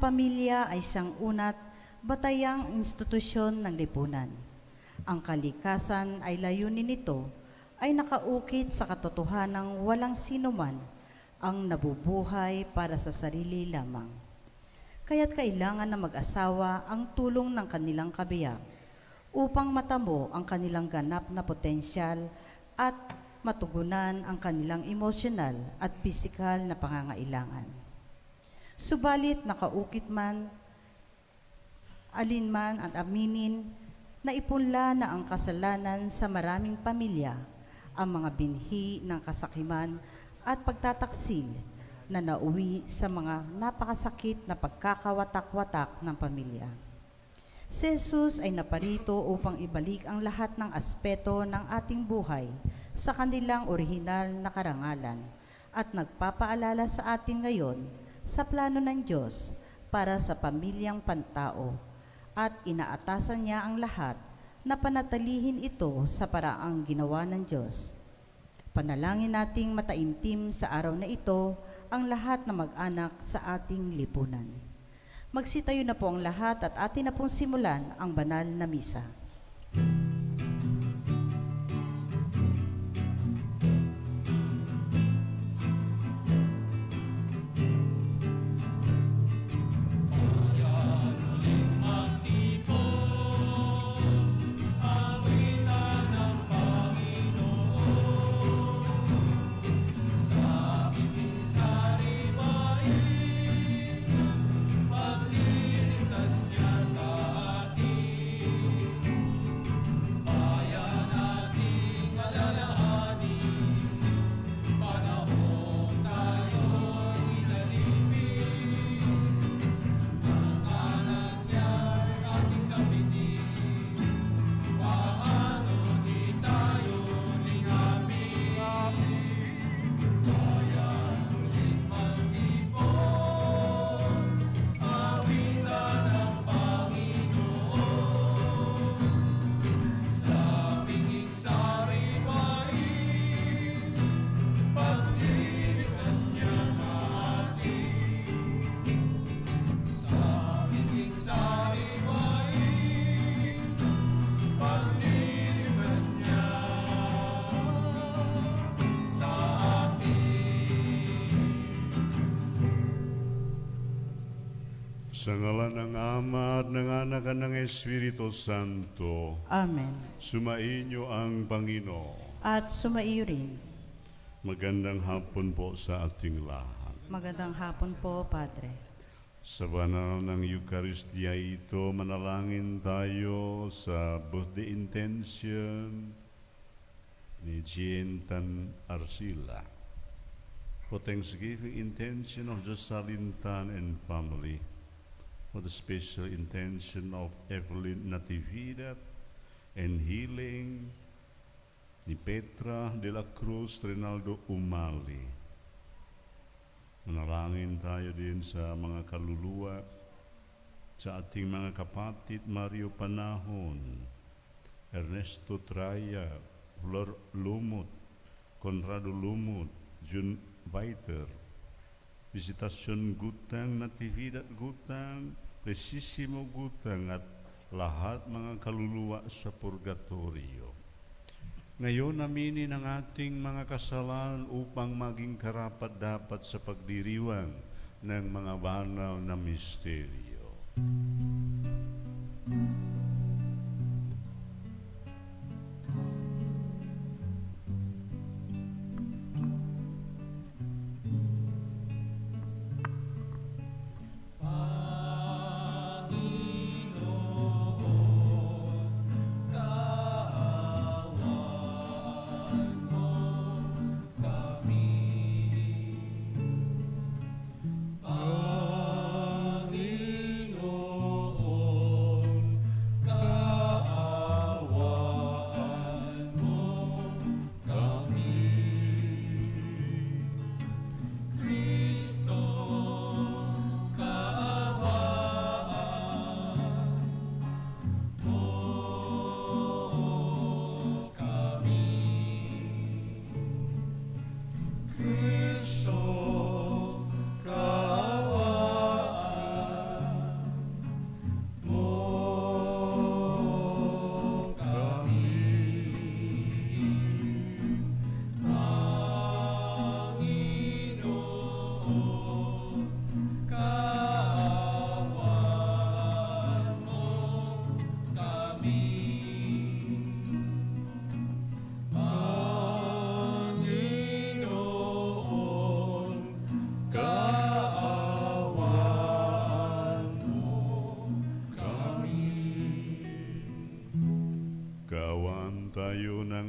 pamilya ay siyang unat batayang institusyon ng lipunan. Ang kalikasan ay layunin nito ay nakaukit sa katotohanang walang sinuman ang nabubuhay para sa sarili lamang. Kaya't kailangan na mag-asawa ang tulong ng kanilang kabiyak upang matamo ang kanilang ganap na potensyal at matugunan ang kanilang emosyonal at pisikal na pangangailangan. Subalit nakaukit man, alinman at aminin na ipunla na ang kasalanan sa maraming pamilya, ang mga binhi ng kasakiman at pagtataksil na nauwi sa mga napakasakit na pagkakawatak-watak ng pamilya. Si Jesus ay naparito upang ibalik ang lahat ng aspeto ng ating buhay sa kanilang orihinal na karangalan at nagpapaalala sa atin ngayon sa plano ng Diyos para sa pamilyang pantao at inaatasan niya ang lahat na panatilihin ito sa paraang ginawa ng Diyos. Panalangin nating mataimtim sa araw na ito ang lahat na mag-anak sa ating lipunan. Magsitayo na po ang lahat at atin na pong simulan ang banal na misa. Sa ngalan ng Ama at ng Anak at ng Espiritu Santo. Amen. Sumainyo ang Panginoon. At sumaiyo rin. Magandang hapon po sa ating lahat. Magandang hapon po, Padre. Sa banal ng Eucharistia ito, manalangin tayo sa birthday intention ni Jean Tan Arcila. For Thanksgiving intention of Jocelyn Tan and family. For the special intention of Evelyn Natividad and healing ni Petra de la Cruz Rinaldo Umali. Manalangin tayo din sa mga kaluluwa, sa ating mga kapatid Mario Panahon, Ernesto Traya, Flor Lumut, Conrado Lumut, Jun Viter, Visitasyon Gutang, Natividad Gutang, Resisimo Gutang at lahat mga kaluluwa sa purgatorio. Ngayon aminin ang ating mga kasalanan upang maging karapat-dapat sa pagdiriwang ng mga banal na misteryo.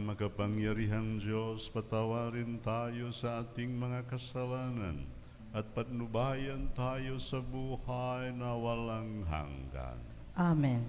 makapangyarihan Diyos, patawarin tayo sa ating mga kasalanan at patnubayan tayo sa buhay na walang hanggan. Amen.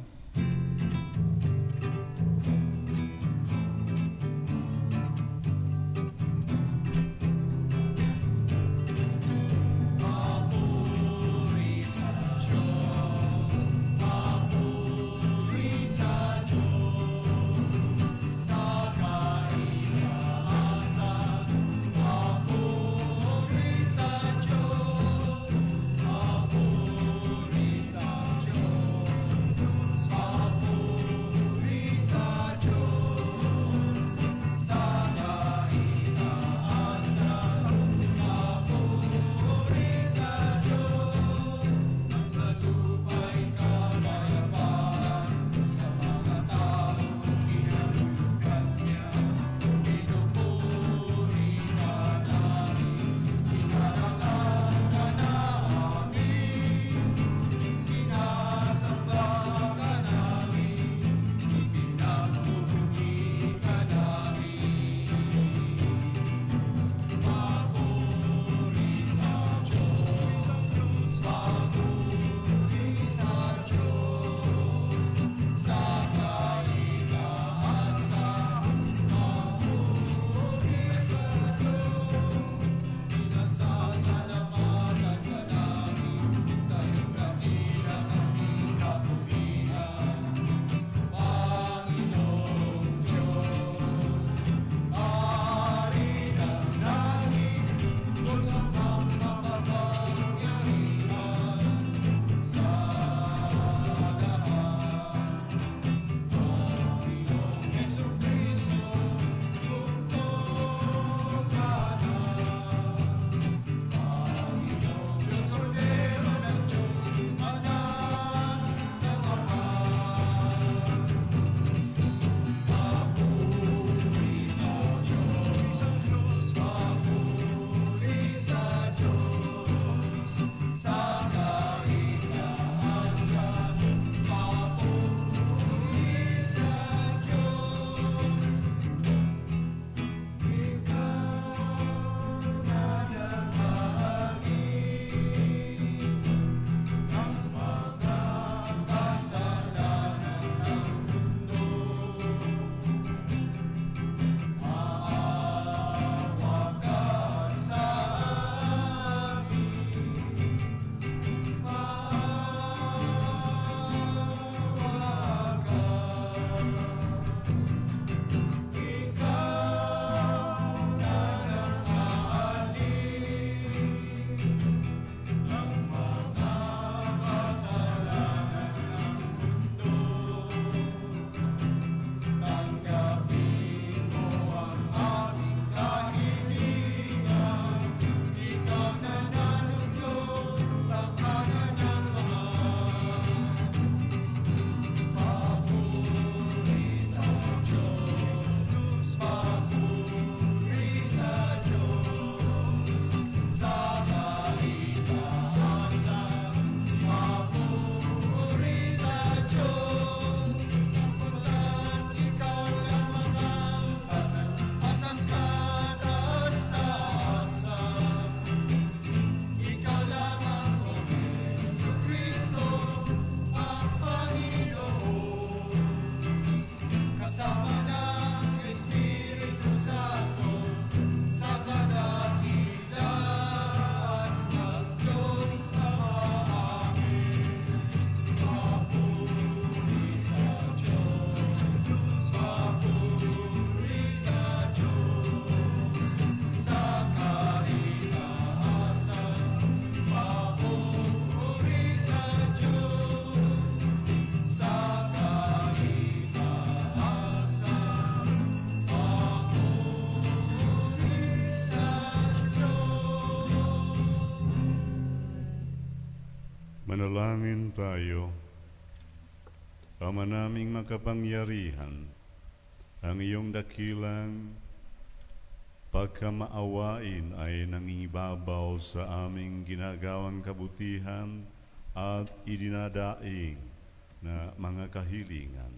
Manalangin tayo. Ama naming makapangyarihan, ang iyong dakilang pagkamaawain ay nangingibabaw sa aming ginagawang kabutihan at idinadaing na mga kahilingan.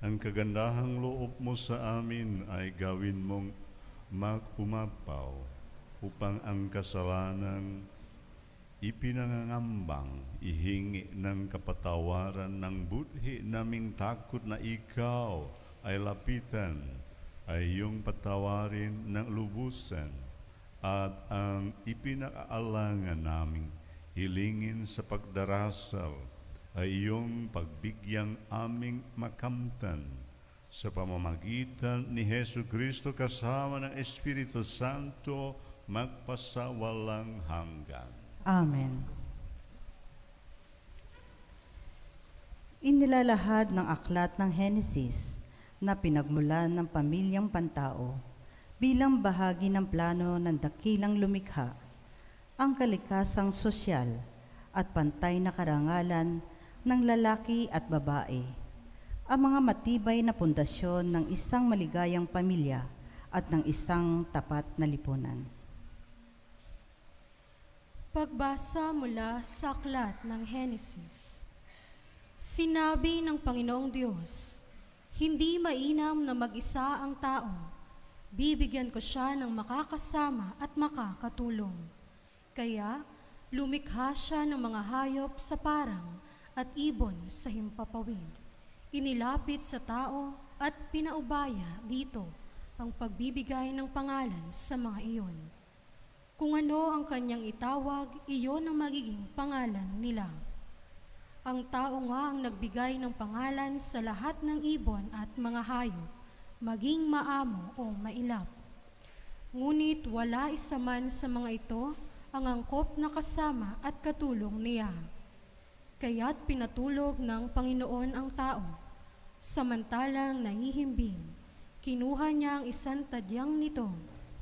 Ang kagandahang loob mo sa amin ay gawin mong mag-umapaw upang ang kasalanan ipinangangambang ihingi ng kapatawaran ng budhi naming takot na ikaw ay lapitan, ay iyong patawarin ng lubusan, at ang ipinakaalangan naming hilingin sa pagdarasal ay iyong pagbigyang aming makamtan sa pamamagitan ni Hesu Kristo kasama ng Espiritu Santo magpasawalang hanggan. Amen. Inilalahad ng aklat ng Henesis na pinagmulan ng pamilyang Pantao bilang bahagi ng plano ng dakilang lumikha, ang kalikasang sosyal at pantay na karangalan ng lalaki at babae, ang mga matibay na pundasyon ng isang maligayang pamilya at ng isang tapat na lipunan. Pagbasa mula sa aklat ng Henesis. Sinabi ng Panginoong Diyos, "Hindi mainam na mag-isa ang tao. Bibigyan ko siya ng makakasama at makakatulong." Kaya lumikha siya ng mga hayop sa parang at ibon sa himpapawid. Inilapit sa tao at pinaubaya dito ang pagbibigay ng pangalan sa mga iyon. Kung ano ang kanyang itawag, iyon ang magiging pangalan nila. Ang tao nga ang nagbigay ng pangalan sa lahat ng ibon at mga hayop, maging maamo o mailap. Ngunit wala isa man sa mga ito ang angkop na kasama at katulong niya. Kaya't pinatulog ng Panginoon ang tao. Samantalang nahihimbing, kinuha niya ang isang tadyang nito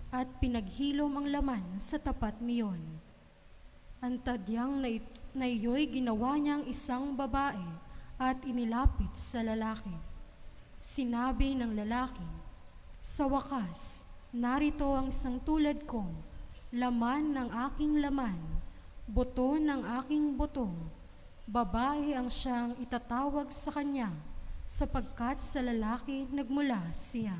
at pinaghilom ang laman sa tapat niyon. Ang tadyang na iyo'y ginawa niyang isang babae at inilapit sa lalaki. Sinabi ng lalaki, "Sa wakas, narito ang isang tulad ko, laman ng aking laman, buto ng aking buto. Babae ang siyang itatawag sa kanya, sapagkat sa lalaki nagmula siya."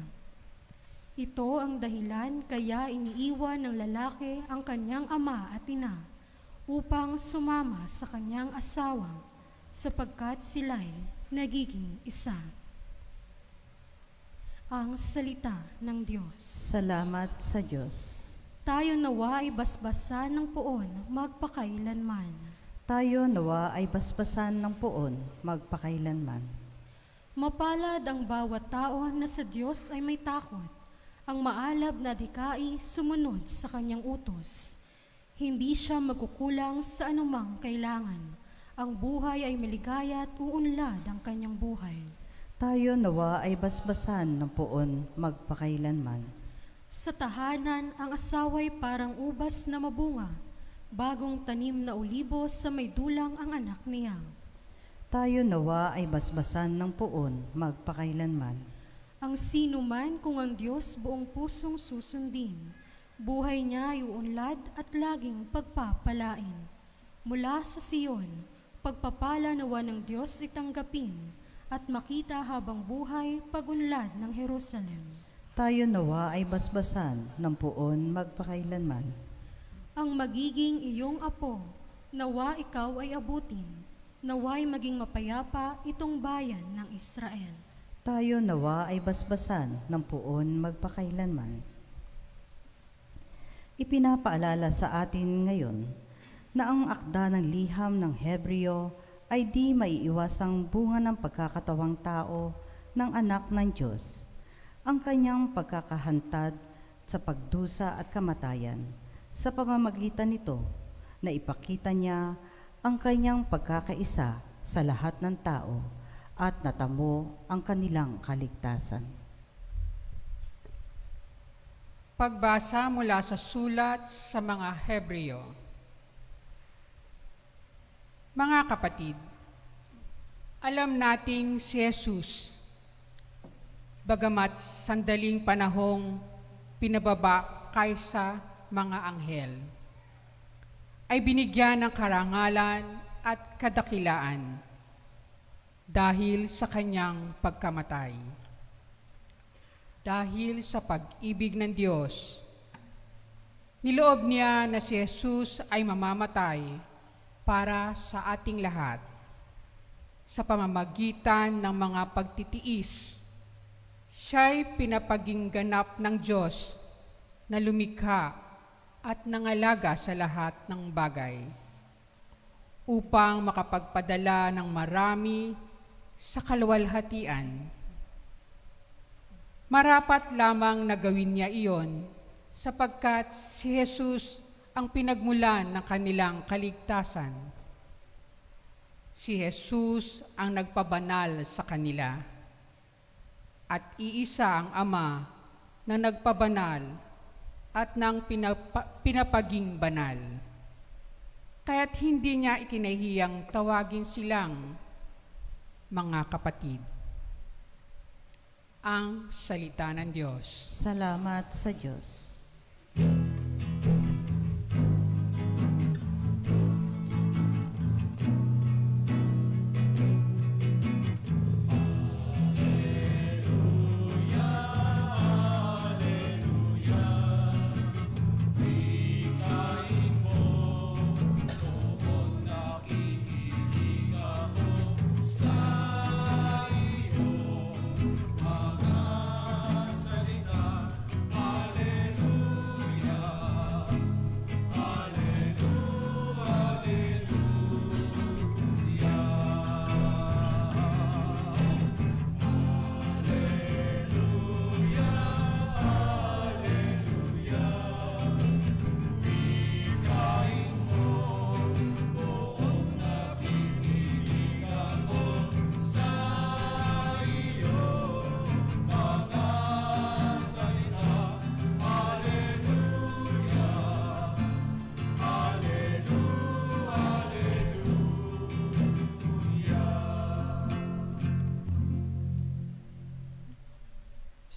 Ito ang dahilan kaya iniiwan ng lalaki ang kanyang ama at ina upang sumama sa kanyang asawa, sapagkat sila'y nagiging isa. Ang salita ng Diyos. Salamat sa Diyos. Tayo nawa ay basbasan ng puon magpakailanman. Tayo nawa ay basbasan ng puon magpakailanman. Mapalad ang bawat tao na sa Diyos ay may takot. Ang maalab na dikay sumunod sa kanyang utos. Hindi siya magkukulang sa anumang kailangan. Ang buhay ay maligaya at uunlad ang kanyang buhay. Tayo nawa ay basbasan ng puon magpakailanman. Sa tahanan, ang asawa'y parang ubas na mabunga, bagong tanim na olibo sa may dulang ang anak niya. Tayo nawa ay basbasan ng puon magpakailanman. Ang sino man kung ang Diyos buong pusong susundin, buhay niya ay uunlad at laging pagpapalain. Mula sa Siyon, pagpapala nawa ng Diyos itanggapin at makita habang buhay pagunlad ng Jerusalem. Tayo nawa ay basbasan ng puon magpakailanman. Ang magiging iyong apo, nawa ikaw ay abutin, nawa'y maging mapayapa itong bayan ng Israel. Tayo nawa ay basbasan ng puon magpakailanman. Ipinapaalala sa atin ngayon na ang akda ng liham ng Hebreo ay di maiiwasang bunga ng pagkakatawang tao ng anak ng Diyos, ang kanyang pagkakahantad sa pagdusa at kamatayan. Sa pamamagitan nito, na ipakita niya ang kanyang pagkakaisa sa lahat ng tao at natamo ang kanilang kaligtasan. Pagbasa mula sa sulat sa mga Hebreo. Mga kapatid, alam nating si Jesus, bagamat sandaling panahong pinababa kaysa mga anghel, ay binigyan ng karangalan at kadakilaan. dahil sa kanyang pagkamatay. Dahil sa pag-ibig ng Diyos, niloob niya na si Jesus ay mamamatay para sa ating lahat sa pamamagitan ng mga pagtitiis. Siya'y pinapaging ganap ng Diyos na lumikha at nangalaga sa lahat ng bagay upang makapagpadala ng marami sa kaluwalhatian. Marapat lamang na gawin niya iyon sapagkat si Jesus ang pinagmulan ng kanilang kaligtasan. Si Jesus ang nagpabanal sa kanila at iisa ang Ama na nagpabanal at nang pinapaging banal. Kaya't hindi niya ikinahiyang tawagin silang mga kapatid. Ang salita ng Diyos. Salamat sa Diyos.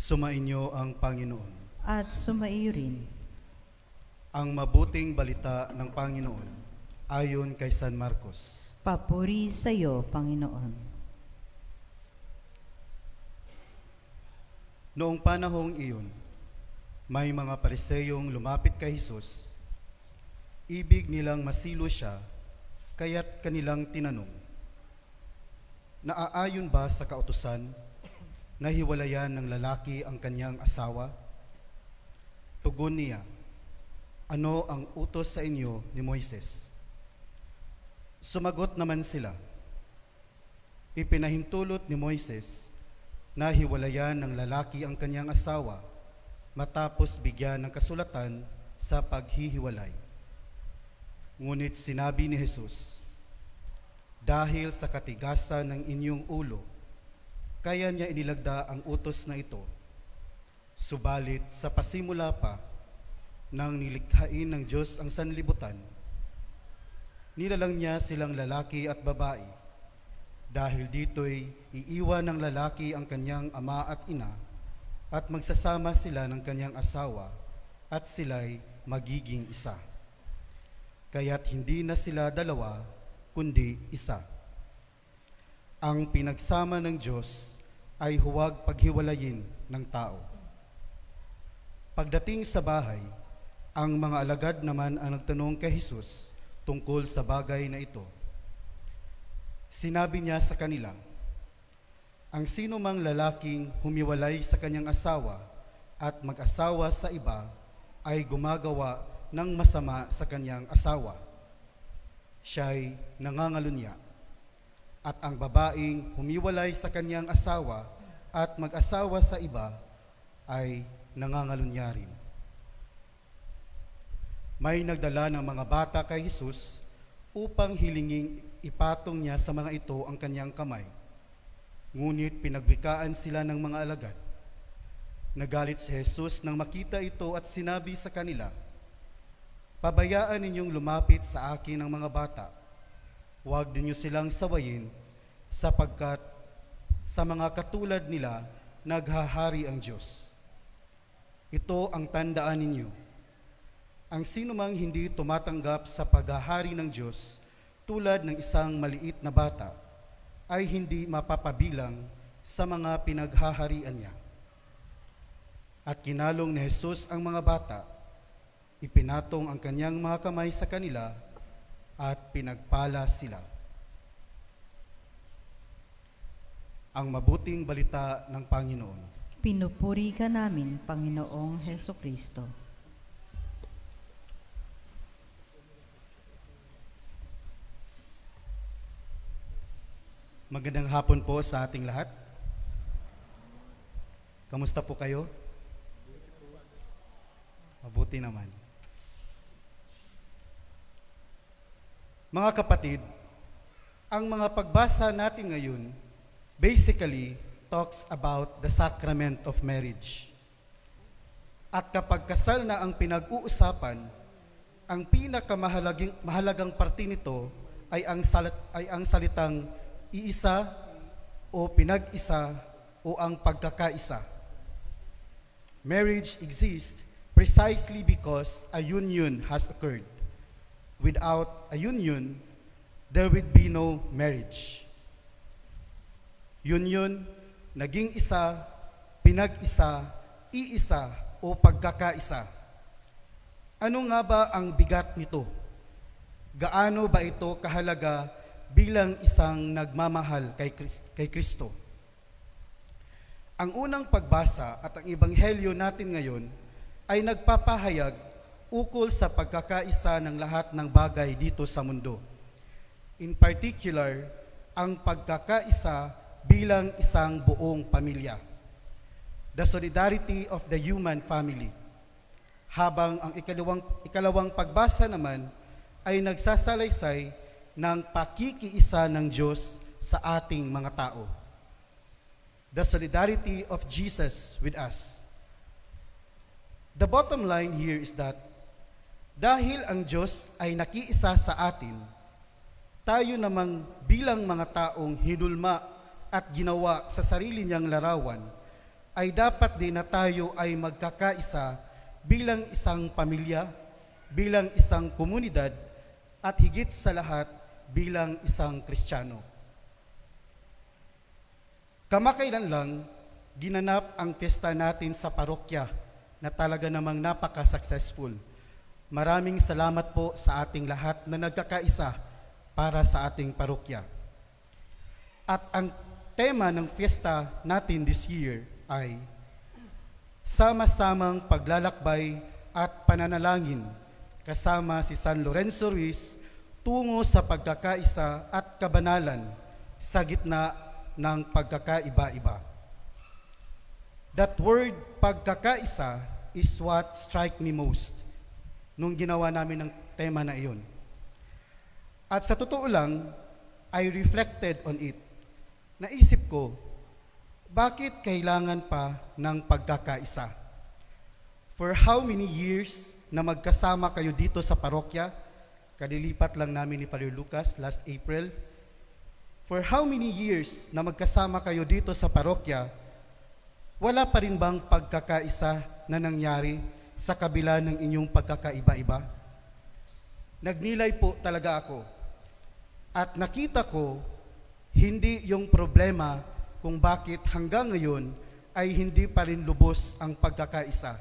Sumainyo ang Panginoon. At sumaiyo rin. Ang mabuting balita ng Panginoon ayon kay San Marcos. Papuri sa iyo, Panginoon. Noong panahong iyon, may mga Pariseyong lumapit kay Jesus. Ibig nilang masilo siya, kaya't kanilang tinanong, naaayon ba sa kautusan na hiwalayan ng lalaki ang kanyang asawa? Tugon niya, ano ang utos sa inyo ni Moises? Sumagot naman sila, ipinahintulot ni Moises na hiwalayan ng lalaki ang kanyang asawa matapos bigyan ng kasulatan sa paghihiwalay. Ngunit sinabi ni Jesus, dahil sa katigasan ng inyong ulo, kaya niya inilagda ang utos na ito. Subalit sa pasimula pa, nang nilikhain ng Diyos ang sanlibutan, nilalang niya silang lalaki at babae. Dahil dito'y iiwan ng lalaki ang kanyang ama at ina, at magsasama sila ng kanyang asawa, at sila'y magiging isa. Kaya't hindi na sila dalawa, kundi isa. Ang pinagsama ng Diyos ay huwag paghiwalayin ng tao. Pagdating sa bahay, ang mga alagad naman ang nagtanong kay Jesus tungkol sa bagay na ito. Sinabi niya sa kanila, ang sino mang lalaking humiwalay sa kanyang asawa at mag-asawa sa iba ay gumagawa ng masama sa kanyang asawa. Siya'y nangangalunya. At ang babaeng humiwalay sa kanyang asawa at mag-asawa sa iba ay nangangalunya rin. May nagdala ng mga bata kay Jesus upang hilinging ipatong niya sa mga ito ang kanyang kamay. Ngunit pinagbikaan sila ng mga alagad. Nagalit si Jesus nang makita ito at sinabi sa kanila, pabayaan ninyong lumapit sa akin ang mga bata. Huwag ninyo silang sawayin, sapagkat sa mga katulad nila naghahari ang Diyos. Ito ang tandaan ninyo. Ang sinumang hindi tumatanggap sa paghahari ng Diyos tulad ng isang maliit na bata ay hindi mapapabilang sa mga pinaghaharian niya. At kinalong ni Jesus ang mga bata, ipinatong ang kanyang mga kamay sa kanila at pinagpala sila. Ang mabuting balita ng Panginoon. Pinupuri ka namin, Panginoong Heso Kristo. Magandang hapon po sa ating lahat. Kamusta po kayo? Mabuti naman. Mga kapatid, ang mga pagbasa natin ngayon basically talks about the sacrament of marriage. At kapag kasal na ang pinag-uusapan, ang pinakamahalagang parte nito ay ang salitang iisa o pinag-isa o ang pagkakaisa. Marriage exists precisely because a union has occurred. Without a union, there would be no marriage. Union, naging isa, pinag-isa, iisa o pagkakaisa. Ano nga ba ang bigat nito? Gaano ba ito kahalaga bilang isang nagmamahal kay Kristo? Ang unang pagbasa at ang ebanghelyo natin ngayon ay nagpapahayag ukol sa pagkakaisa ng lahat ng bagay dito sa mundo. In particular, ang pagkakaisa bilang isang buong pamilya. The solidarity of the human family. Habang ang ikalawang pagbasa naman ay nagsasalaysay ng pakikiisa ng Diyos sa ating mga tao. The solidarity of Jesus with us. The bottom line here is that dahil ang Diyos ay nakiisa sa atin, tayo namang bilang mga taong hinulma at ginawa sa sarili niyang larawan, ay dapat din na tayo ay magkakaisa bilang isang pamilya, bilang isang komunidad, at higit sa lahat bilang isang Kristiyano. Kamakailan lang, ginanap ang piyesta natin sa parokya na talaga namang napaka-successful. Maraming salamat po sa ating lahat na nagkakaisa para sa ating parokya. At ang tema ng piyesta natin this year ay sama-samang paglalakbay at pananalangin kasama si San Lorenzo Ruiz tungo sa pagkakaisa at kabanalan sa gitna ng pagkakaiba-iba. That word pagkakaisa is what strike me most nung ginawa namin ng tema na iyon. At sa totoo lang, I reflected on it. Naisip ko, bakit kailangan pa ng pagkakaisa? For how many years na magkasama kayo dito sa parokya? Kadilipat lang namin ni Father Lucas last April. For how many years na magkasama kayo dito sa parokya, wala pa rin bang pagkakaisa na nangyari sa kabila ng inyong pagkakaiba-iba? Nagnilay po talaga ako. At nakita ko, hindi yung problema kung bakit hanggang ngayon ay hindi pa rin lubos ang pagkakaisa,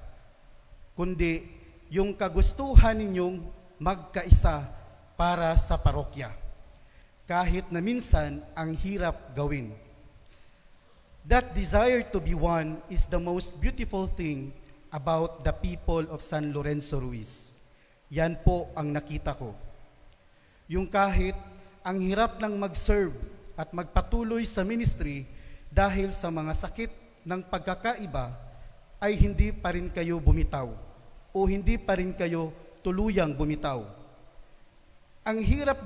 kundi yung kagustuhan ninyong magkaisa para sa parokya, kahit na minsan ang hirap gawin. That desire to be one is the most beautiful thing about the people of San Lorenzo Ruiz. Yan po ang nakita ko. Yung kahit ang hirap ng mag-serve at magpatuloy sa ministry dahil sa mga sakit ng pagkakaiba, ay hindi pa rin kayo bumitaw o hindi pa rin kayo tuluyang bumitaw. Ang hirap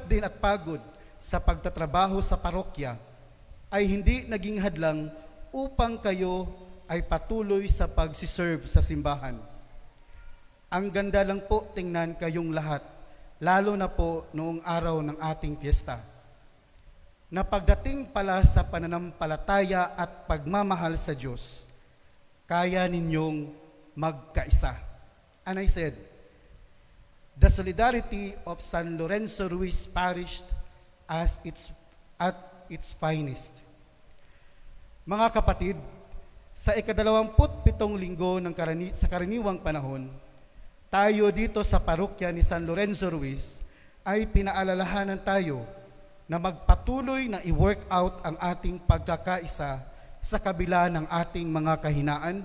din at pagod sa pagtatrabaho sa parokya ay hindi naging hadlang upang kayo ay patuloy sa pagsiserve sa simbahan. Ang ganda lang po tingnan kayong lahat, lalo na po noong araw ng ating fiesta, na pagdating pala sa pananampalataya at pagmamahal sa Diyos, kaya ninyong magkaisa. And I said, the solidarity of San Lorenzo Ruiz Parish as its at its finest. Mga kapatid, sa ika-27 linggo sa karaniwang panahon, tayo dito sa parokya ni San Lorenzo Ruiz ay pinaalalahanan tayo na magpatuloy na i-work out ang ating pagkakaisa sa kabila ng ating mga kahinaan,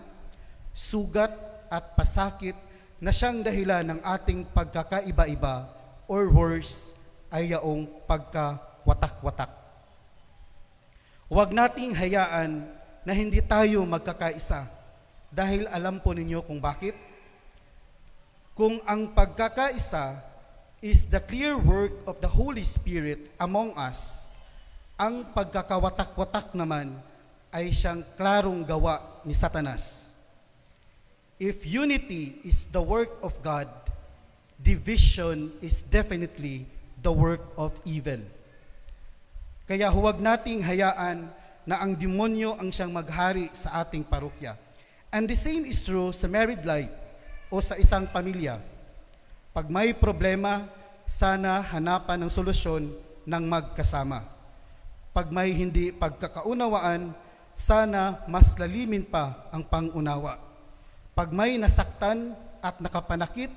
sugat at pasakit na siyang dahilan ng ating pagkakaiba-iba or worse ay yaong pagkawatak-watak. Huwag nating hayaan na hindi tayo magkakaisa dahil alam po ninyo kung bakit. Kung ang pagkakaisa is the clear work of the Holy Spirit among us, ang pagkakawatak-watak naman ay siyang klarong gawa ni Satanas. If unity is the work of God, division is definitely the work of evil. Kaya huwag nating hayaan na ang demonyo ang siyang maghari sa ating parokya. And the same is true sa married life o sa isang pamilya. Pag may problema, sana hanapan ng solusyon ng magkasama. Pag may hindi pagkakaunawaan, sana mas lalimin pa ang pangunawa. Pag may nasaktan at nakapanakit,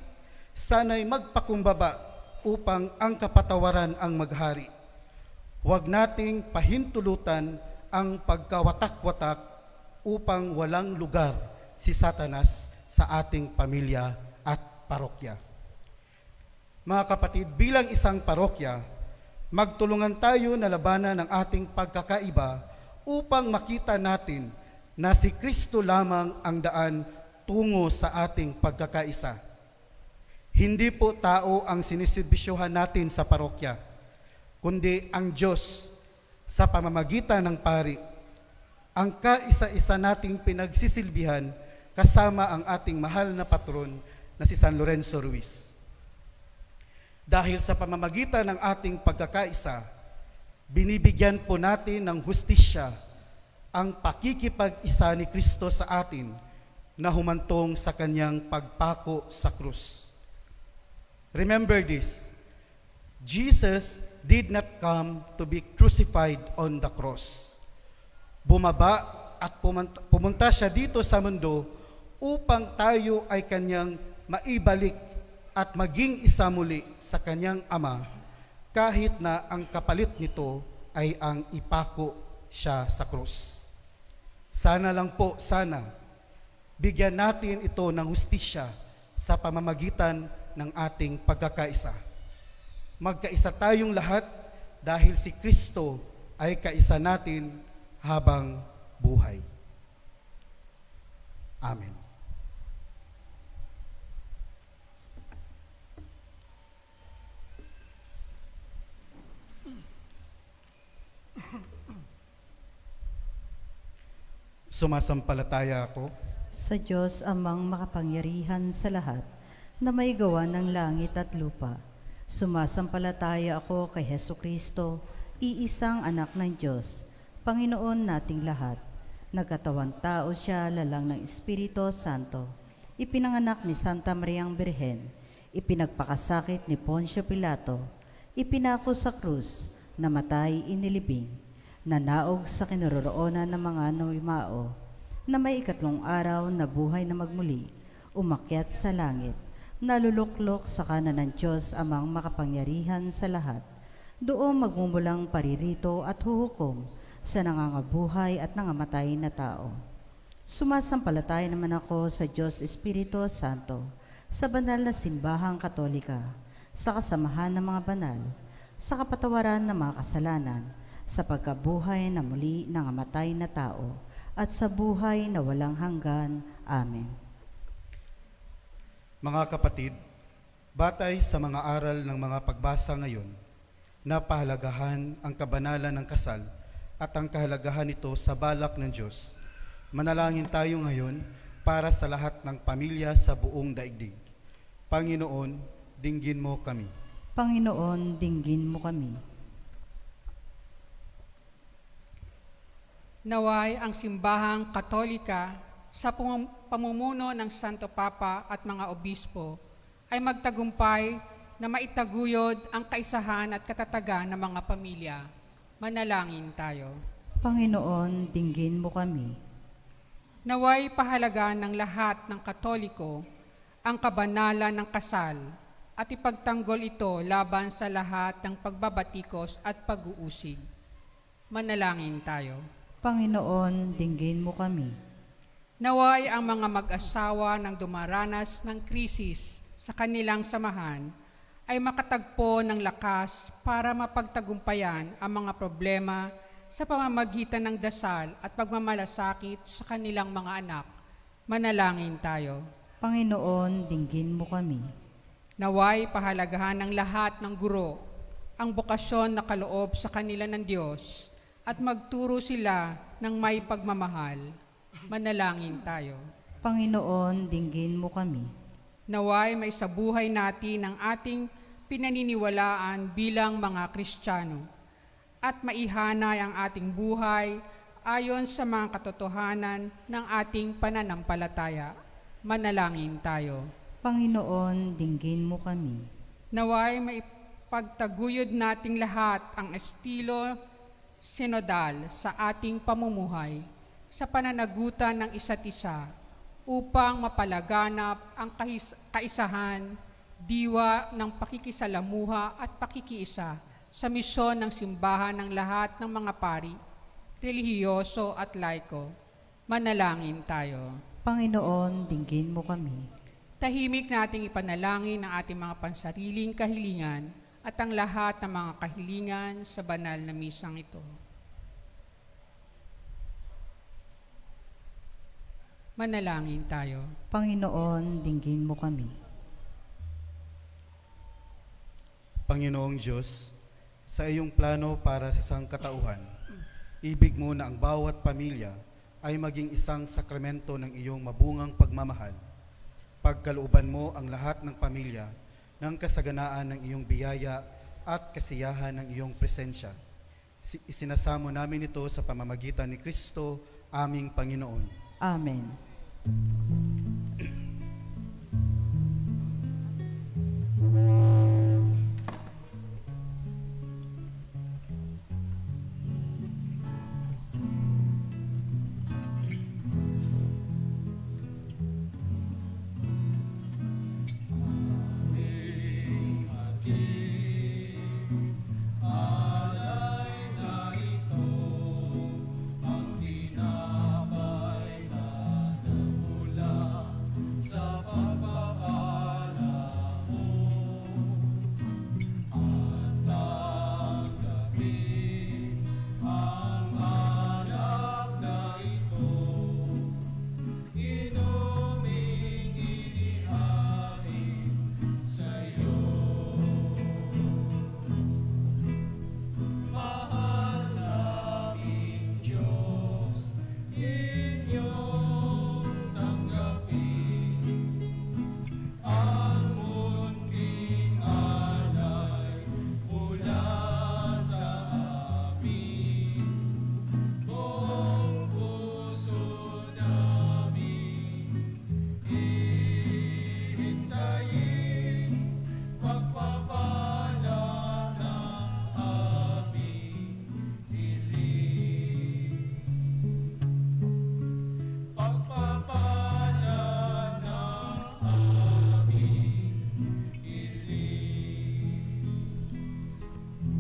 sana'y magpakumbaba upang ang kapatawaran ang maghari. Huwag nating pahintulutan ang pagkawatak-watak upang walang lugar si Satanas sa ating pamilya at parokya. Mga kapatid, bilang isang parokya, magtulungan tayo na labanan ang ating pagkakaiba upang makita natin na si Kristo lamang ang daan tungo sa ating pagkakaisa. Hindi po tao ang siniserbisyuhan natin sa parokya, kundi ang Diyos sa pamamagitan ng pari, ang kaisa-isa nating pinagsisilbihan kasama ang ating mahal na patron na si San Lorenzo Ruiz. Dahil sa pamamagitan ng ating pagkakaisa, binibigyan po natin ng hustisya ang pakikipag-isa ni Kristo sa atin na humantong sa kanyang pagpako sa krus. Remember this, Jesus did not come to be crucified on the cross. Bumaba at pumunta siya dito sa mundo upang tayo ay kanyang maibalik at maging isa muli sa kanyang Ama, kahit na ang kapalit nito ay ang ipako siya sa krus. Sana lang po, bigyan natin ito ng hustisya sa pamamagitan ng ating pagkakaisa. Magkaisa tayong lahat dahil si Kristo ay kaisa natin habang buhay. Amen. Sumasampalataya ako Sa Diyos amang makapangyarihan sa lahat, na may gawa ng langit at lupa. Sumasampalataya ako kay Hesu Kristo, iisang anak ng Diyos, Panginoon nating lahat. Nagkatawang tao siya lalang ng Espiritu Santo. Ipinanganak ni Santa Mariang Birhen. Ipinagpakasakit ni Poncio Pilato. Ipinako sa krus, namatay inilibing. Nanaog sa kinaroroonan ng mga nawimao, na may ikatlong araw na buhay na magmuli, umakyat sa langit, naluluklok sa kanan ng Diyos amang makapangyarihan sa lahat. Doon magmumulang paririto at huhukom sa nangangabuhay at nangamatay na tao. Sumasampalataya naman ako sa Diyos Espiritu Santo, sa banal na simbahang katolika, sa kasamahan ng mga banal, sa kapatawaran ng mga kasalanan, sa pagkabuhay na muli ng amatay na tao, at sa buhay na walang hanggan. Amen. Mga kapatid, batay sa mga aral ng mga pagbasa ngayon, napahalagahan ang kabanalan ng kasal at ang kahalagahan nito sa balak ng Diyos. Manalangin tayo ngayon para sa lahat ng pamilya sa buong daigdig. Panginoon, dinggin mo kami. Panginoon, dinggin mo kami. Naway ang simbahang katolika sa pamumuno ng Santo Papa at mga obispo ay magtagumpay na maitaguyod ang kaisahan at katatagan ng mga pamilya. Manalangin tayo. Panginoon, dinggin mo kami. Naway pahalagaan ng lahat ng Katoliko ang kabanalan ng kasal at ipagtanggol ito laban sa lahat ng pagbabatikos at pag-uusig. Manalangin tayo. Panginoon, dinggin mo kami. Naway ang mga mag-asawa ng dumaranas ng krisis sa kanilang samahan ay makatagpo ng lakas para mapagtagumpayan ang mga problema sa pamamagitan ng dasal at pagmamalasakit sa kanilang mga anak. Manalangin tayo. Panginoon, dinggin mo kami. Naway pahalagahan ng lahat ng guro ang bokasyon na kaloob sa kanila ng Diyos at magturo sila ng may pagmamahal. Manalangin tayo. Panginoon, dinggin mo kami. Naway may sa buhay natin ang ating pinaniniwalaan bilang mga Kristiyano at maihanay ang ating buhay ayon sa mga katotohanan ng ating pananampalataya. Manalangin tayo. Panginoon, dinggin mo kami. Naway may pagtaguyod nating lahat ang estilo sinodal sa ating pamumuhay sa pananagutan ng isa't isa upang mapalaganap ang kaisahan, diwa ng pakikisalamuha at pakikiisa sa misyon ng simbahan ng lahat ng mga pari, relihiyoso at laiko. Manalangin tayo. Panginoon, dinggin mo kami. Tahimik nating ipanalangin ang ating mga pansariling kahilingan at ang lahat ng mga kahilingan sa banal na misang ito. Manalangin tayo. Panginoon, dinggin mo kami. Panginoong Diyos, sa iyong plano para sa sangkatauhan, ibig mo na ang bawat pamilya ay maging isang sakramento ng iyong mabungang pagmamahal. Pagkalooban mo ang lahat ng pamilya ng kasaganaan ng iyong biyaya at kasiyahan ng iyong presensya. Isinasamo namin ito sa pamamagitan ni Kristo, aming Panginoon. Amen.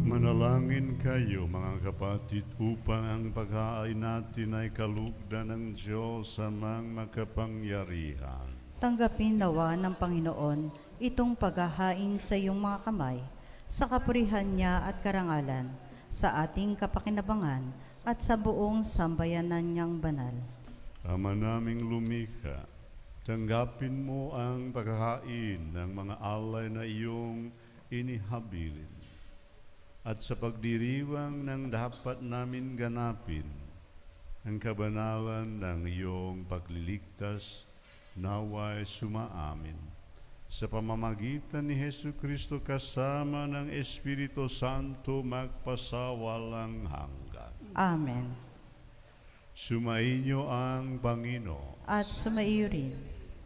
Manalangin kayo mga kapatid upang ang paghain natin ay kalugdan ng Diyos amang makapangyarihan. Tanggapin nawa ng Panginoon itong paghahain sa iyong mga kamay, sa kapurihan niya at karangalan, sa ating kapakinabangan at sa buong sambayanan niyang banal. Ama naming lumikha, tanggapin mo ang paghahain ng mga alay na iyong inihabilin. At sa pagdiriwang ng dapat namin ganapin, ang kabanalan ng iyong pagliligtas, naway sumaamin. Sa pamamagitan ni Hesu Kristo kasama ng Espiritu Santo magpasawalang hanggan. Amen. Sumainyo ang Panginoon. At sumaiyo rin.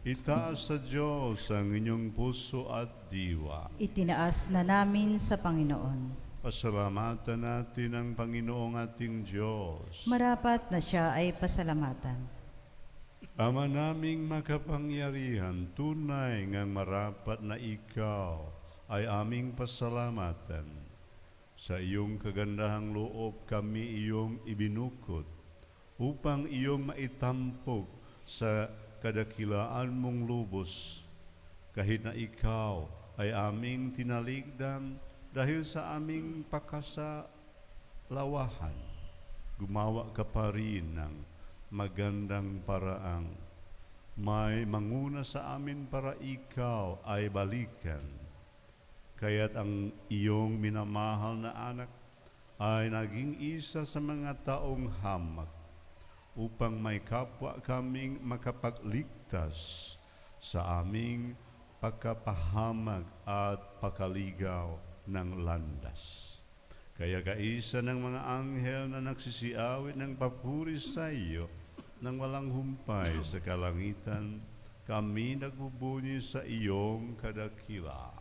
Itaas sa Diyos ang inyong puso at diwa. Itinaas na namin sa Panginoon. Pasalamatan natin ang Panginoong ating Diyos. Marapat na siya ay pasalamatan. Ama naming makapangyarihan, tunay ngang marapat na ikaw ay aming pasalamatan. Sa iyong kagandahang loob kami iyong ibinukod upang iyong maitampok sa kadakilaan mong lubos. Kahit na ikaw ay aming tinaligdan dahil sa aming pakasalawahan, gumawa ka pa rin ng magandang paraang may manguna sa amin para ikaw ay balikan. Kaya't ang iyong minamahal na anak ay naging isa sa mga taong hamak upang may kapwa kaming makapagligtas sa aming pagkapahamag at pakaligaw ng landas. Kaya kaisa ng mga anghel na nagsisiawit ng papuri sa iyo nang walang humpay sa kalangitan, kami nagbubuni sa iyong kadakilaan.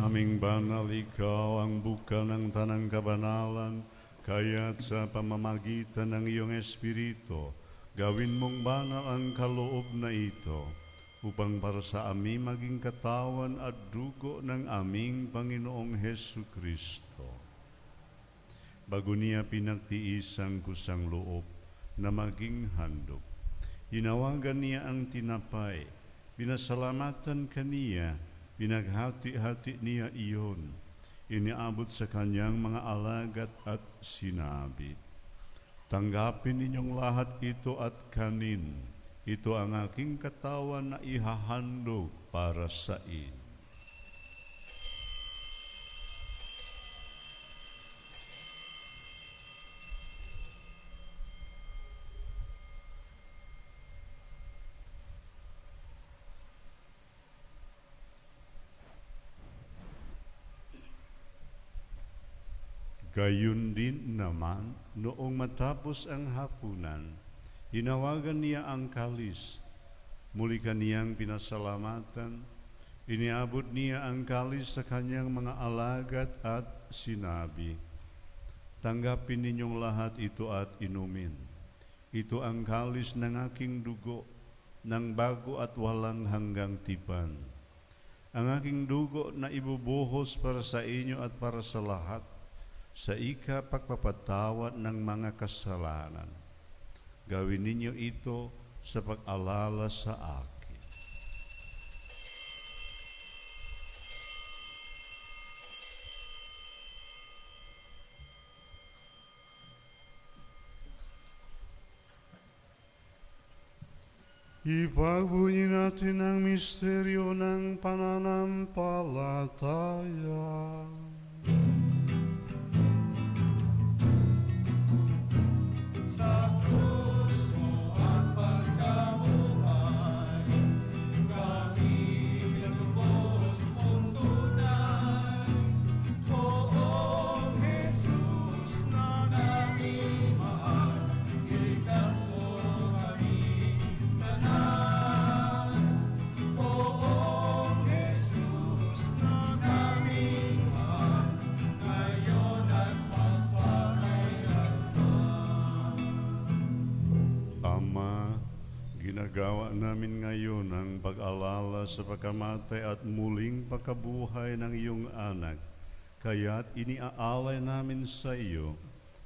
Aming banal, ikaw ang bukal ng tanang kabanalan, kaya't sa pamamagitan ng iyong Espiritu, gawin mong banal ang kaloob na ito, upang para sa amin maging katawan at dugo ng aming Panginoong Hesu Kristo. Bago niya pinagtiis ang kusang loob na maging handog, hinawagan niya ang tinapay, pinasalamatan kaniya, pinaghati-hati niya iyon, iniabot sa kanyang mga alagad at sinabi, "Tanggapin ninyong lahat ito at kanin. Ito ang aking katawan na ihahandog para sa inyo." Gayun din naman, noong matapos ang hapunan, hinawagan niya ang kalis, muli kaniyang pinasalamatan, iniabot niya ang kalis sa kanyang mga alagad at sinabi, "Tanggapin ninyong lahat ito at inumin. Ito ang kalis ng aking dugo, ng bago at walang hanggang tipan. Ang aking dugo na ibubuhos para sa inyo at para sa lahat, sa ikapagpapatawad ng mga kasalanan. Gawin ninyo ito sa pag-alala sa akin." Ipagbunyi natin ang misteryo ng pananampalataya. Ginagawa namin ngayon ang pag-alala sa pagkamatay at muling pagkabuhay ng iyong anak. Kaya't iniaalay namin sa iyo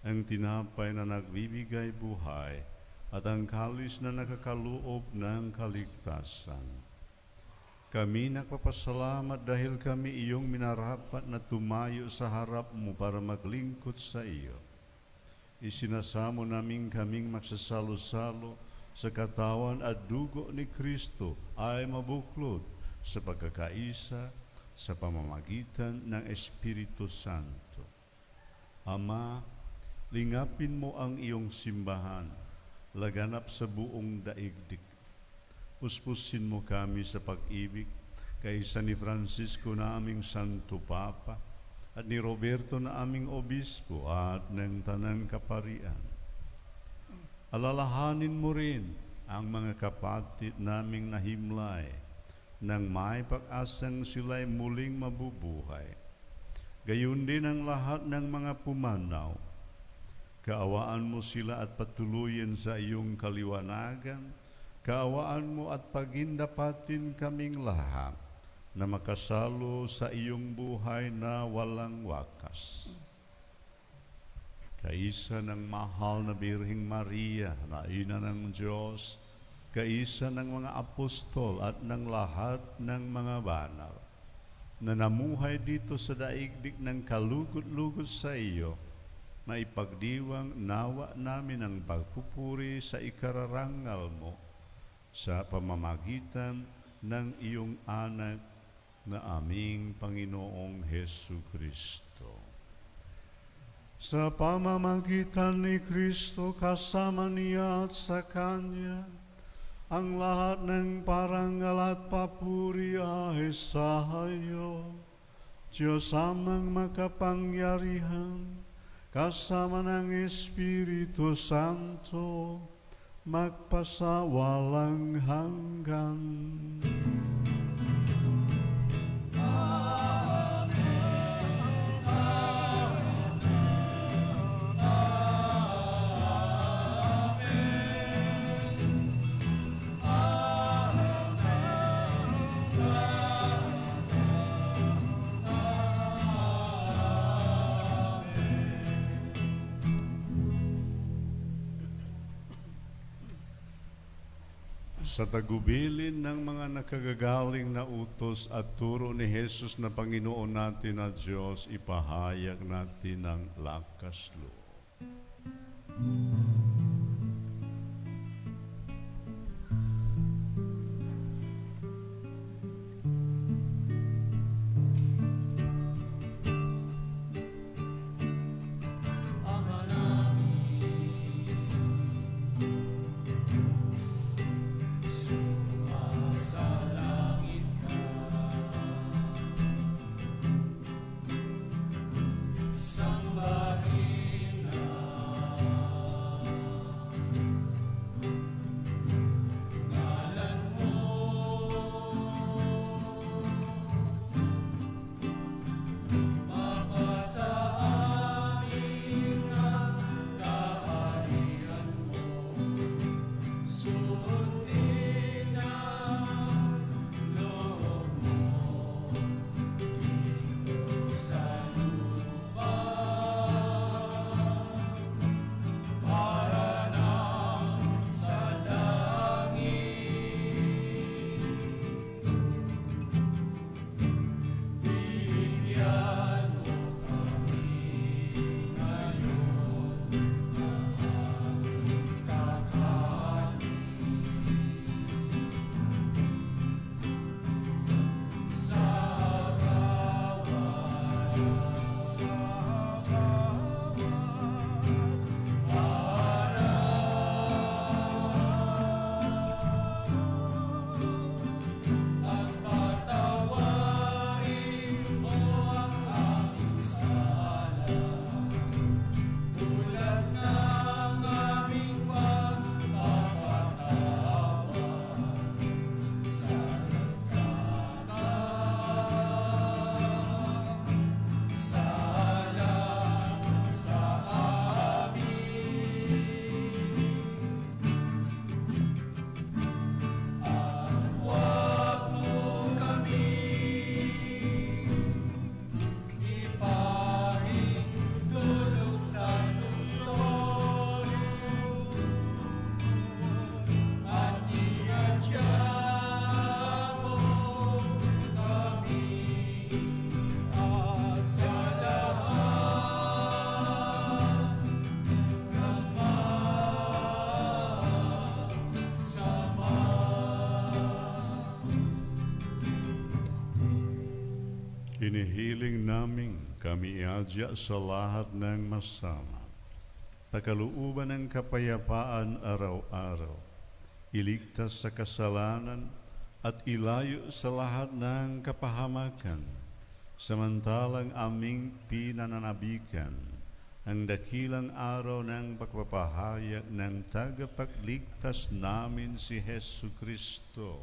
ang tinapay na nagbibigay buhay at ang kalis na nakakaloob ng kaligtasan. Kami nagpapasalamat dahil kami iyong minarapat na tumayo sa harap mo para maglingkod sa iyo. Isinasamo namin kaming magsasalo-salo sa katawan at dugo ni Kristo ay mabuklod sa pagkakaisa sa pamamagitan ng Espiritu Santo. Ama, lingapin mo ang iyong simbahan, laganap sa buong daigdig. Puspusin mo kami sa pag-ibig kaysa ni Francisco na aming Santo Papa at ni Roberto na aming Obispo at ng Tanang Kaparian. Alalahanin mo rin ang mga kapatid naming nahimlay nang may pag-asang sila'y muling mabubuhay. Gayon din ang lahat ng mga pumanaw. Kaawaan mo sila at patuluyin sa iyong kaliwanagan. Kaawaan mo at pagindapatin kaming lahat na makasalo sa iyong buhay na walang wakas. Kaisa ng mahal na Birheng Maria na ina ng Diyos, kaisa ng mga apostol at ng lahat ng mga banal na namuhay dito sa daigdig ng kalugod-lugod sa iyo, na ipagdiwang nawa namin ang pagpupuri sa ikararangal mo sa pamamagitan ng iyong anak na aming Panginoong Hesu Kristo. Sa pamamagitan ni Kristo kasama niya at sa Kanya, ang lahat ng parangal at papuri ay sa iyo, Diyos amang makapangyarihan, kasama ng Espiritu Santo, magpasawalang hanggan. Sa tagubilin ng mga nakagagaling na utos at turo ni Jesus na Panginoon natin at Diyos, ipahayag natin ang lakas loob. Hinihiling namin kami iadya sa lahat ng masama, pagkalooban ng kapayapaan araw-araw, iligtas sa kasalanan at ilayo sa lahat ng kapahamakan, samantalang aming pinananabikan ang dakilang araw ng pagpapahayag ng tagapagligtas namin si Hesu Kristo.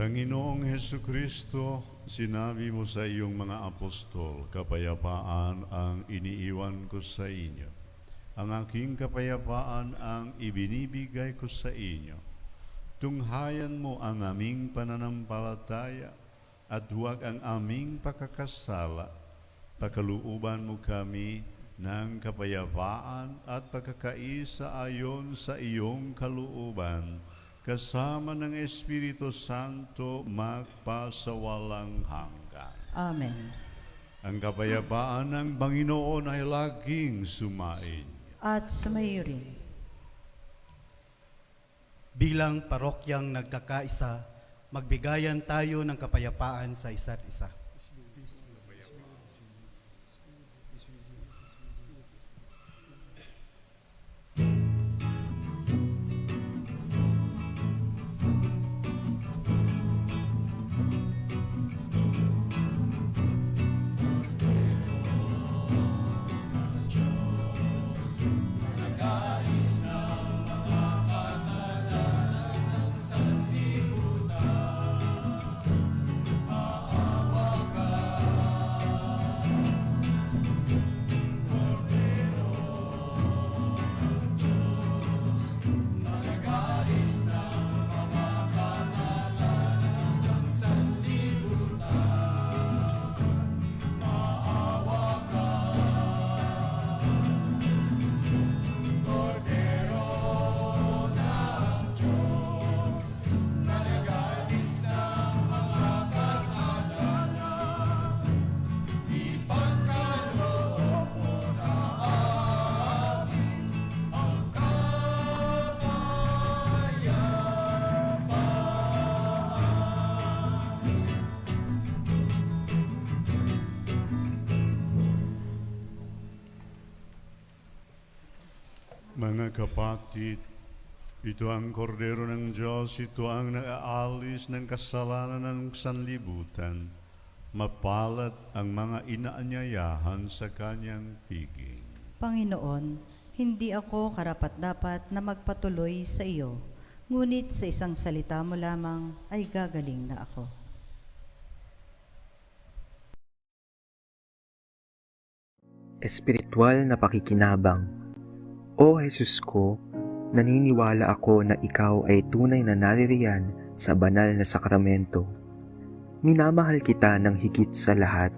Panginoong Hesu Kristo, sinabi mo sa iyong mga apostol, kapayapaan ang iniiwan ko sa inyo. Ang aking kapayapaan ang ibinibigay ko sa inyo. Tunghayan mo ang aming pananampalataya at huwag ang aming pagkakasala. Pagkalooban mo kami ng kapayapaan at pagkakaisa ayon sa iyong kalooban, kasama ng Espiritu Santo magpasawalang hanggan. Amen. Ang kapayapaan ng Panginoon ay laging sumain. At sumayo rin. Bilang parokyang nagkakaisa, magbigayan tayo ng kapayapaan sa isa't isa. Mga kapatid, ito ang kordero ng Diyos, ito ang naaalis ng kasalanan ng sanlibutan. Mapalad ang mga inaanyayahan sa kanyang piging. Panginoon, hindi ako karapat-dapat na magpatuloy sa iyo, ngunit sa isang salita mo lamang ay gagaling na ako. Espiritual na pakikinabang. O Jesus ko, naniniwala ako na ikaw ay tunay na naririyan sa banal na sakramento. Minamahal kita ng higit sa lahat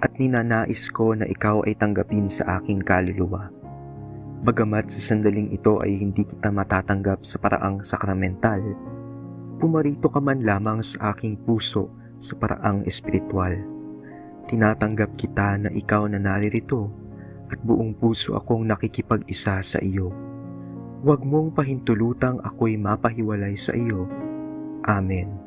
at ninanais ko na ikaw ay tanggapin sa aking kaluluwa. Bagamat sa sandaling ito ay hindi kita matatanggap sa paraang sakramental, pumarito ka man lamang sa aking puso sa paraang espiritual. Tinatanggap kita na ikaw na naririto at buong puso akong nakikipag-isa sa iyo. Huwag mong pahintulutang ako'y mapahiwalay sa iyo. Amen.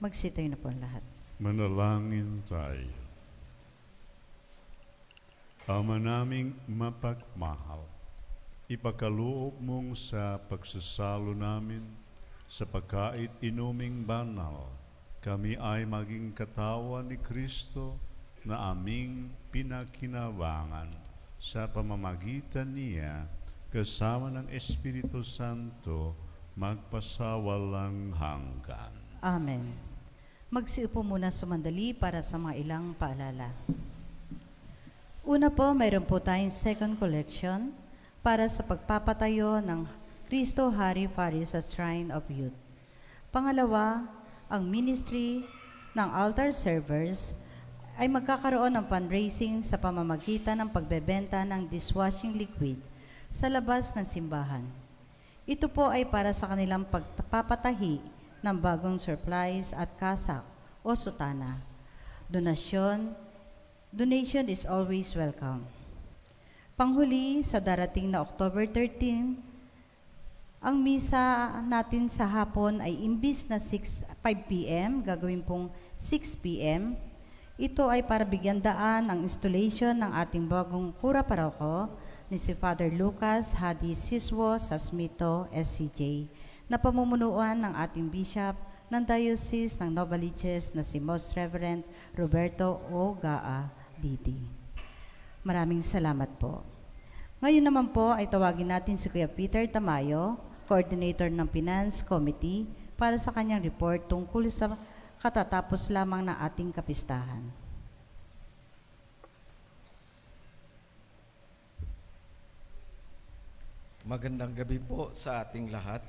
Magsitayo na po ang lahat. Manalangin tayo. Ama naming mapagmahal, ipakaloob mong sa pagsasalo namin sa pagkait inuming banal, kami ay maging katawan ni Kristo na aming pinakinabangan sa pamamagitan niya kasama ng Espiritu Santo magpasawalang hanggan. Amen. Magsiupo muna sumandali para sa mga ilang paalala. Una po, mayroon po tayong second collection para sa pagpapatayo ng Cristo Hari Faris at Shrine of Youth. Pangalawa, ang ministry ng altar servers ay magkakaroon ng fundraising sa pamamagitan ng pagbebenta ng dishwashing liquid sa labas ng simbahan. Ito po ay para sa kanilang pagpapatahi ng bagong supplies at kasak o sutana. Donation is always welcome. Panghuli, sa darating na October 13, ang misa natin sa hapon ay imbis na 5 p.m., gagawin pong 6 p.m. Ito ay para bigyan daan ang installation ng ating bagong kura paroko ni si Father Lucas Hadi Siswo Sasmito, SCJ, na pamumunuan ng ating Bishop ng Diocese ng Novaliches na si Most Reverend Roberto O. Gaa Diti. Maraming salamat po. Ngayon naman po ay tawagin natin si Kuya Peter Tamayo, Coordinator ng Finance Committee, para sa kanyang report tungkol sa katatapos lamang ng ating kapistahan. Magandang gabi po sa ating lahat.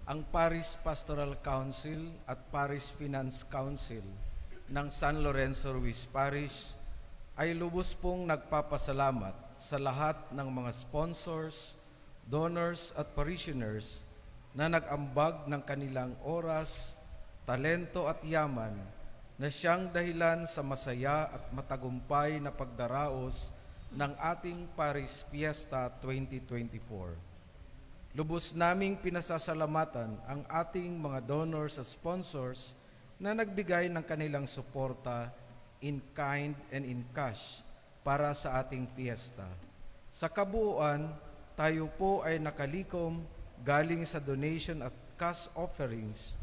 Ang Parish Pastoral Council at Parish Finance Council ng San Lorenzo Ruiz Parish ay lubos pong nagpapasalamat sa lahat ng mga sponsors, donors at parishioners na nag-ambag ng kanilang oras, talento at yaman na siyang dahilan sa masaya at matagumpay na pagdaraos ng ating Parish Fiesta 2024. Lubos naming pinasasalamatan ang ating mga donors at sponsors na nagbigay ng kanilang suporta in kind and in cash para sa ating fiesta. Sa kabuuan, tayo po ay nakalikom galing sa donation at cash offerings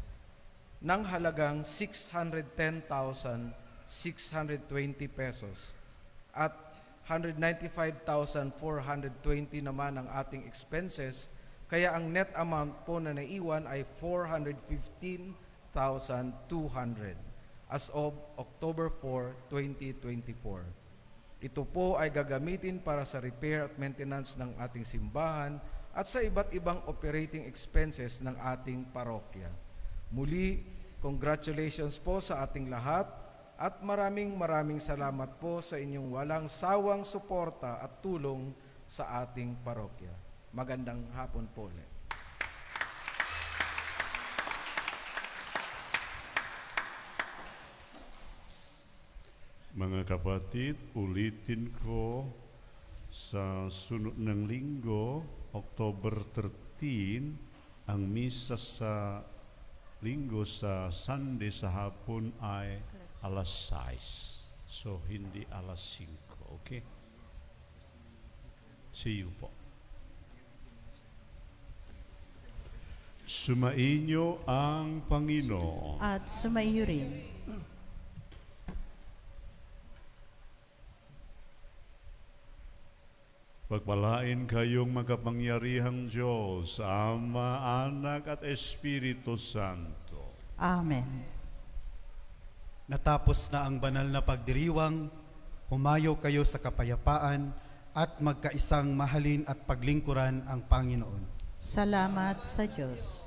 ng halagang 610,620 pesos at 195,420 naman ang ating expenses. Kaya ang net amount po na naiwan ay 415,200 as of October 4, 2024. Ito po ay gagamitin para sa repair at maintenance ng ating simbahan at sa iba't ibang operating expenses ng ating parokya. Muli, congratulations po sa ating lahat at maraming salamat po sa inyong walang sawang suporta at tulong sa ating parokya. Magandang hapon po ulit. Mga kapatid, ulitin ko sa sunod ng linggo, October 13, ang misa sa linggo sa Sunday sa hapon ay alas 6. So, hindi alas 5. Okay? See you po. Sumainyo ang Panginoon. At sumaiyo rin. Pagpalain kayong makapangyarihang Diyos, Ama, Anak at Espiritu Santo. Amen. Natapos na ang banal na pagdiriwang, humayo kayo sa kapayapaan at magkaisang mahalin at paglingkuran ang Panginoon. Salamat sa Diyos.